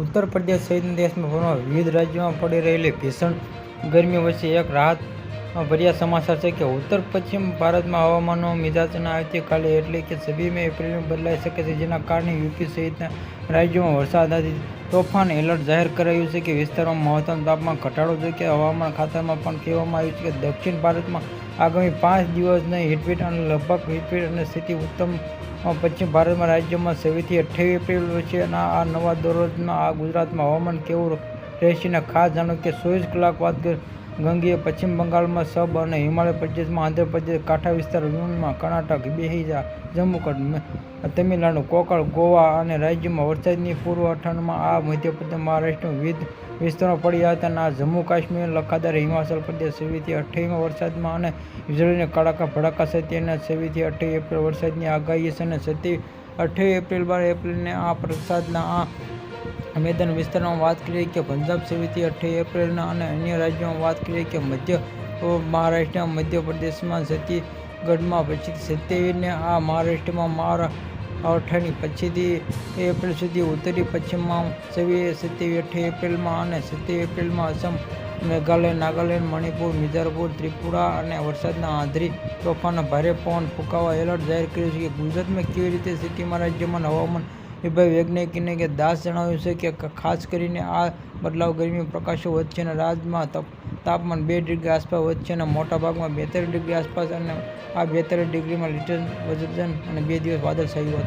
ઉત્તર પ્રદેશ સહિત દેશભરમાં વિવિધ રાજ્યોમાં પડી રહેલી ભીષણ ગરમી વચ્ચે એક રાહત ભર્યા સમાચાર છે કે ઉત્તર પશ્ચિમ ભારતમાં હવામાનનો મિજાજ આવતીકાલે એટલે કે 26 એપ્રિલે બદલાઈ શકે છે, જેના કારણે યુપી સહિતના રાજ્યોમાં વરસાદી તોફાન એલર્ટ જાહેર કરાયું છે કે વિસ્તારોમાં મહત્તમ તાપમાન ઘટાડો જોકે હવામાન ખાતામાં પણ કહેવામાં આવ્યું છે કે દક્ષિણ ભારતમાં આગામી 5 દિવસની હીટવેવ અને લગભગ હીટવેવ અને સ્થિતિ ઉત્તમ પશ્ચિમ ભારતમાં રાજ્યમાં 26 થી 28 એપ્રિલ વચ્ચેના આ નવા દરરોજમાં આ ગુજરાતમાં હવામાન કેવું રહેશે ખાસ જાણો કે 24 કલાક બાદ ગંગેય પશ્ચિમ બંગાળમાં સબ અને હિમાચલ પ્રદેશમાં આંધ્રપ્રદેશ કાંઠા વિસ્તાર વિમાનમાં કર્ણાટક બિહાર જમ્મુ તમિલનાડુ કોંકણ ગોવા અને રાજ્યમાં વરસાદની પૂર્વ અઠવાડિયામાં આ મધ્યપ્રદેશ મહારાષ્ટ્રના વિવિધ વિસ્તારોમાં પડ્યા હતા અને આ જમ્મુ કાશ્મીર લખાદાર હિમાચલ પ્રદેશ 26 થી 28 વરસાદમાં અને વીજળીના કડાકા ભડાકા સાથે 26 થી 28 એપ્રિલ વરસાદની આગાહી છે અને 28 એપ્રિલ 12 એપ્રિલને આ વરસાદના આ મેદાન વિસ્તારોમાં વાત કરીએ કે પંજાબ 27 થી 28 એપ્રિલના અને અન્ય રાજ્યોમાં વાત કરીએ કે મધ્ય મહારાષ્ટ્ર મધ્યપ્રદેશમાં છત્તીસગઢમાં પછીથી 27 આ મહારાષ્ટ્રમાં 28 પછીથી એપ્રિલ સુધી ઉત્તરી પશ્ચિમમાં 27 એપ્રિલમાં અને 27 એપ્રિલમાં અસમ મેઘાલય નાગાલેન્ડ મણિપુર મિઝોરમ ત્રિપુરા અને વરસાદના આંધી તોફાન ભારે પવન ફૂંકાવા એલર્ટ જાહેર કર્યું છે કે ગુજરાતમાં કેવી રીતે સ્થિતિમાં રાજ્યમાં હવામાન વિભાગ વૈજ્ઞાનિકે દાસ જણાવ્યું છે કે ખાસ કરીને આ બદલાવ ગરમી પ્રકાશો વધશે અને રાજ્યમાં તાપમાન 2 ડિગ્રી આસપાસ વધશે અને મોટાભાગમાં 42 ડિગ્રી આસપાસ અને આ 42 ડિગ્રીમાં લિટલ વજન અને 2 દિવસ વાદળછાયું હતા.